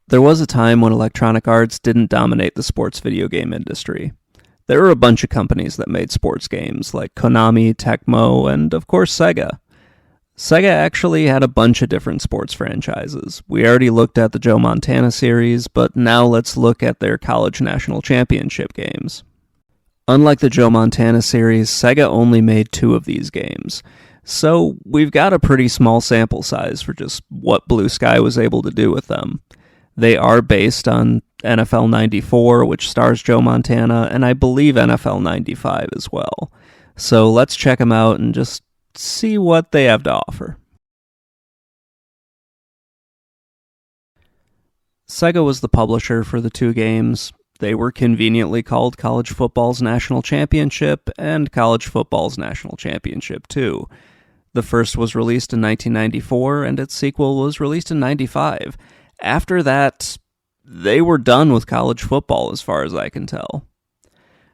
There was a time when Electronic Arts didn't dominate the sports video game industry. There were a bunch of companies that made sports games, like Konami, Tecmo, and of course Sega. Sega actually had a bunch of different sports franchises. We already looked at the Joe Montana series, but now let's look at their college national championship games. Unlike the Joe Montana series, Sega only made 2 of these games. So we've got a pretty small sample size for just what Blue Sky was able to do with them. They are based on NFL 94, which stars Joe Montana, and I believe NFL 95 as well. So let's check them out and just see what they have to offer. Sega was the publisher for the 2 games. They were conveniently called College Football's National Championship and College Football's National Championship 2. The first was released in 1994, and its sequel was released in 95. After that, they were done with college football as far as I can tell.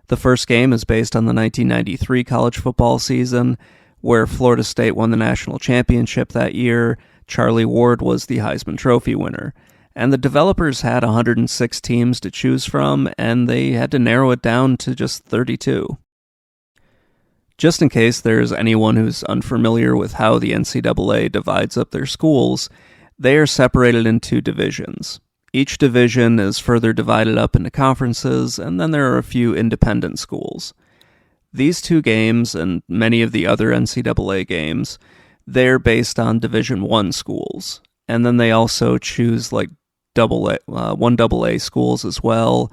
The first game is based on the 1993 college football season, where Florida State won the national championship that year. Charlie Ward was the Heisman Trophy winner. And the developers had 106 teams to choose from, and they had to narrow it down to just 32. Just in case there's anyone who's unfamiliar with how the NCAA divides up their schools, they are separated into divisions. Each division is further divided up into conferences, and then there are a few independent schools. These 2 games, and many of the other NCAA games, they're based on Division I schools. And then they also choose like one AA schools as well.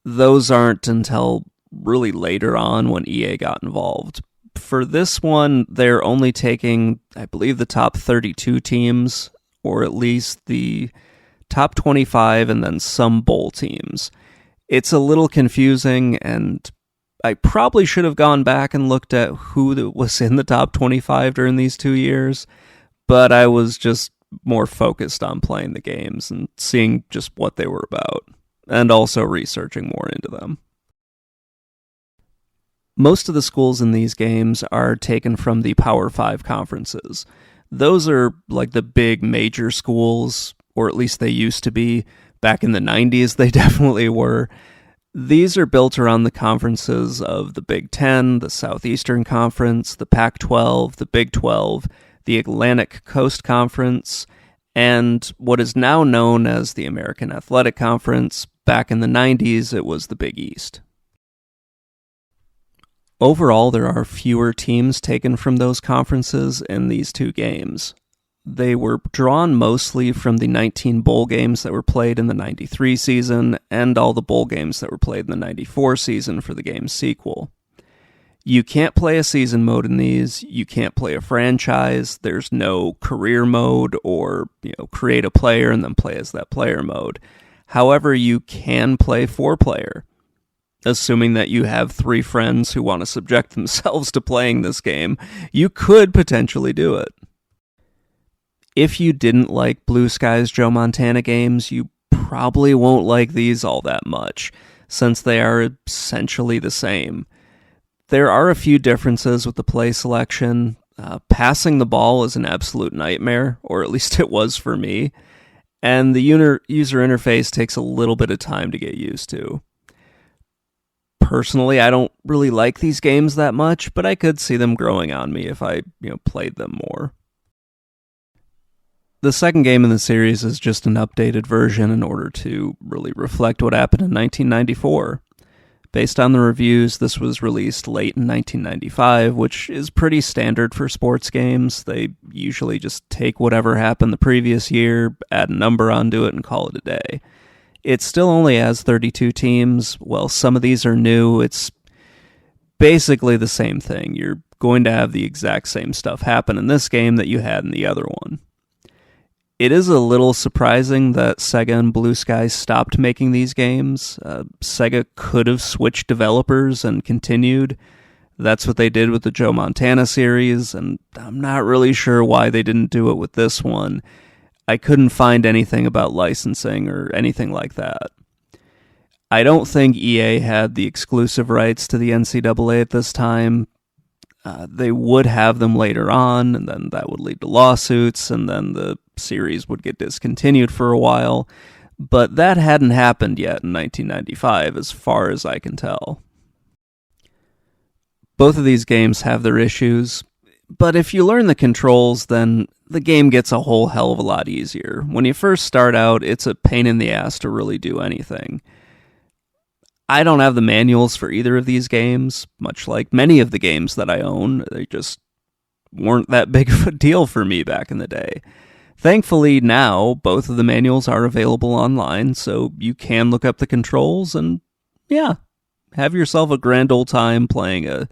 Those aren't until really later on when EA got involved. For this one, they're only taking, I believe, the top 32 teams, or at least the top 25 and then some bowl teams. It's a little confusing, and I probably should have gone back and looked at who was in the top 25 during these 2 years, but I was just more focused on playing the games and seeing just what they were about, and also researching more into them. Most of the schools in these games are taken from the Power 5 conferences. Those are like the big major schools, or at least they used to be. Back in the 90s, they definitely were. These are built around the conferences of the Big Ten, the Southeastern Conference, the Pac-12, the Big 12, the Atlantic Coast Conference, and what is now known as the American Athletic Conference. Back in the 90s, it was the Big East. Overall, there are fewer teams taken from those conferences in these 2 games. They were drawn mostly from the 19 bowl games that were played in the 93 season and all the bowl games that were played in the 94 season for the game's sequel. You can't play a season mode in these, you can't play a franchise, there's no career mode or, create a player and then play as that player mode. However, you can play 4-player. Assuming that you have 3 friends who want to subject themselves to playing this game, you could potentially do it. If you didn't like Blue Sky's Joe Montana games, you probably won't like these all that much, since they are essentially the same. There are a few differences with the play selection. Passing the ball is an absolute nightmare, or at least it was for me, and the user interface takes a little bit of time to get used to. Personally, I don't really like these games that much, but I could see them growing on me if I, played them more. The second game in the series is just an updated version in order to really reflect what happened in 1994. Based on the reviews, this was released late in 1995, which is pretty standard for sports games. They usually just take whatever happened the previous year, add a number onto it, and call it a day. It still only has 32 teams. Well, some of these are new. It's basically the same thing. You're going to have the exact same stuff happen in this game that you had in the other one. It is a little surprising that Sega and Blue Sky stopped making these games. Sega could have switched developers and continued. That's what they did with the Joe Montana series, and I'm not really sure why they didn't do it with this one. I couldn't find anything about licensing or anything like that. I don't think EA had the exclusive rights to the NCAA at this time. They would have them later on, and then that would lead to lawsuits, and then the series would get discontinued for a while. But that hadn't happened yet in 1995, as far as I can tell. Both of these games have their issues, but if you learn the controls, then the game gets a whole hell of a lot easier. When you first start out, it's a pain in the ass to really do anything. I don't have the manuals for either of these games, much like many of the games that I own. They just weren't that big of a deal for me back in the day. Thankfully, now, both of the manuals are available online, so you can look up the controls and, yeah, have yourself a grand old time playing a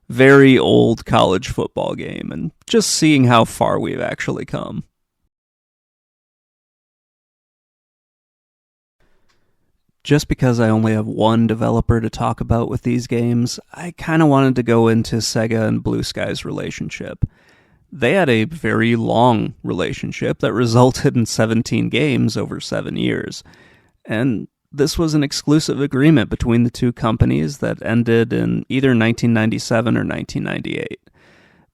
very old college football game and just seeing how far we've actually come. Just because I only have one developer to talk about with these games, I kind of wanted to go into Sega and Blue Sky's relationship. They had a very long relationship that resulted in 17 games over 7 years, and this was an exclusive agreement between the two companies that ended in either 1997 or 1998.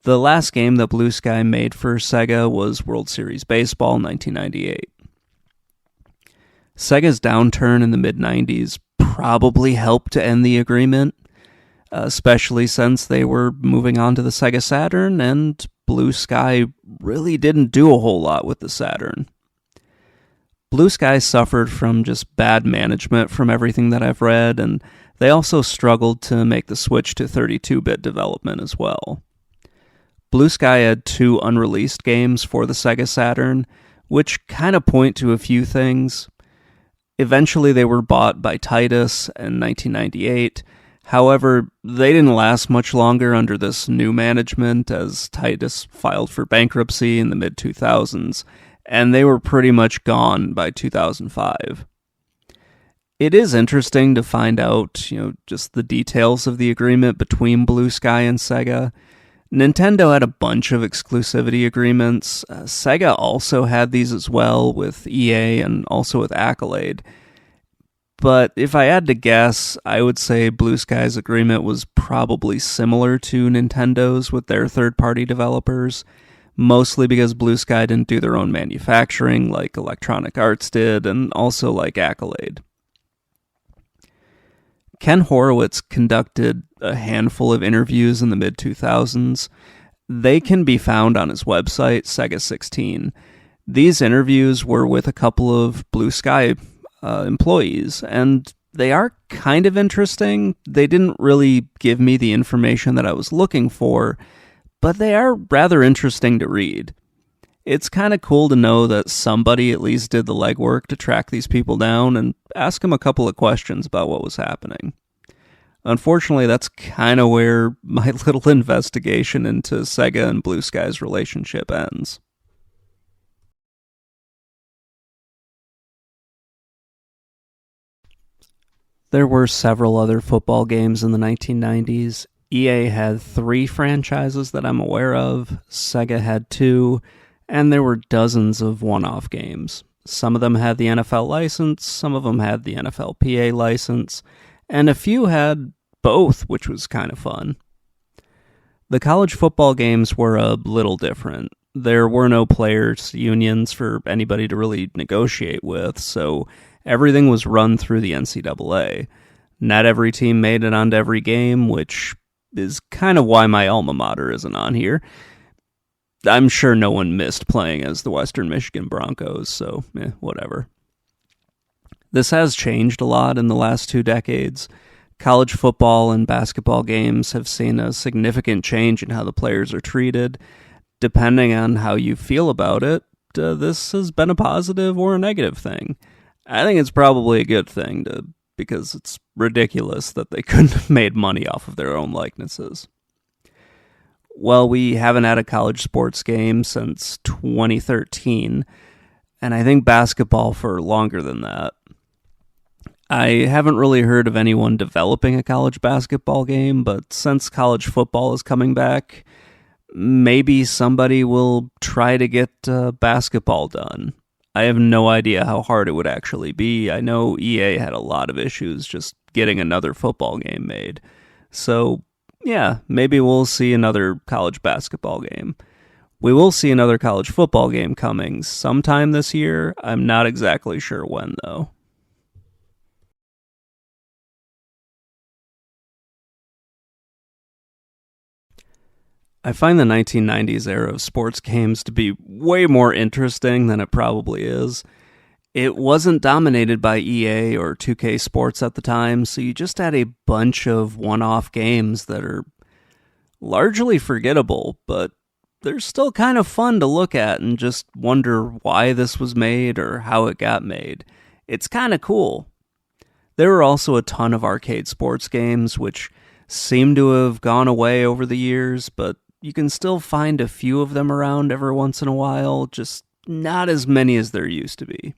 The last game that Blue Sky made for Sega was World Series Baseball 1998. Sega's downturn in the mid-90s probably helped to end the agreement, especially since they were moving on to the Sega Saturn, and Blue Sky really didn't do a whole lot with the Saturn. Blue Sky suffered from just bad management from everything that I've read, and they also struggled to make the switch to 32-bit development as well. Blue Sky had 2 unreleased games for the Sega Saturn, which kind of point to a few things. Eventually they were bought by Titus in 1998. However, they didn't last much longer under this new management, as Titus filed for bankruptcy in the mid-2000s, and they were pretty much gone by 2005. It is interesting to find out, just the details of the agreement between Blue Sky and Sega. Nintendo had a bunch of exclusivity agreements. Sega also had these as well with EA and also with Accolade. But if I had to guess, I would say Blue Sky's agreement was probably similar to Nintendo's with their third-party developers, mostly because Blue Sky didn't do their own manufacturing like Electronic Arts did, and also like Accolade. Ken Horowitz conducted a handful of interviews in the mid-2000s. They can be found on his website, Sega 16. These interviews were with a couple of Blue Sky employees, and they are kind of interesting. They didn't really give me the information that I was looking for, but they are rather interesting to read. It's kind of cool to know that somebody at least did the legwork to track these people down and ask them a couple of questions about what was happening. Unfortunately, that's kind of where my little investigation into Sega and Blue Sky's relationship ends. There were several other football games in the 1990s. EA had 3 franchises that I'm aware of, Sega had 2, and there were dozens of one-off games. Some of them had the NFL license, some of them had the NFLPA license, and a few had both, which was kind of fun. The college football games were a little different. There were no players' unions for anybody to really negotiate with, so everything was run through the NCAA. Not every team made it onto every game, which is kind of why my alma mater isn't on here. I'm sure no one missed playing as the Western Michigan Broncos, so whatever. This has changed a lot in the last 2 decades. College football and basketball games have seen a significant change in how the players are treated. Depending on how you feel about it, this has been a positive or a negative thing. I think it's probably a good thing, because it's ridiculous that they couldn't have made money off of their own likenesses. Well, we haven't had a college sports game since 2013, and I think basketball for longer than that. I haven't really heard of anyone developing a college basketball game, but since college football is coming back, maybe somebody will try to get basketball done. I have no idea how hard it would actually be. I know EA had a lot of issues just getting another football game made. So, yeah, maybe we'll see another college basketball game. We will see another college football game coming sometime this year. I'm not exactly sure when, though. I find the 1990s era of sports games to be way more interesting than it probably is. It wasn't dominated by EA or 2K Sports at the time, so you just had a bunch of one off games that are largely forgettable, but they're still kind of fun to look at and just wonder why this was made or how it got made. It's kind of cool. There were also a ton of arcade sports games, which seem to have gone away over the years, but you can still find a few of them around every once in a while, just not as many as there used to be.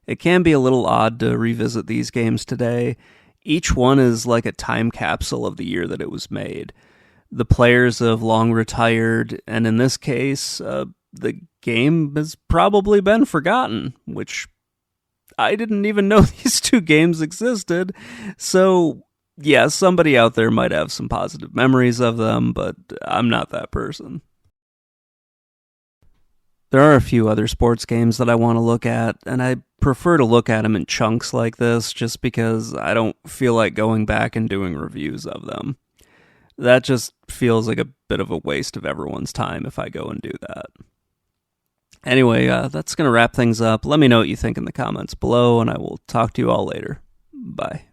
It can be a little odd to revisit these games today. Each one is like a time capsule of the year that it was made. The players have long retired, and in this case, the game has probably been forgotten, which I didn't even know these two games existed. So, yeah, somebody out there might have some positive memories of them, but I'm not that person. There are a few other sports games that I want to look at, and I prefer to look at them in chunks like this just because I don't feel like going back and doing reviews of them. That just feels like a bit of a waste of everyone's time if I go and do that. Anyway, that's going to wrap things up. Let me know what you think in the comments below, and I will talk to you all later. Bye.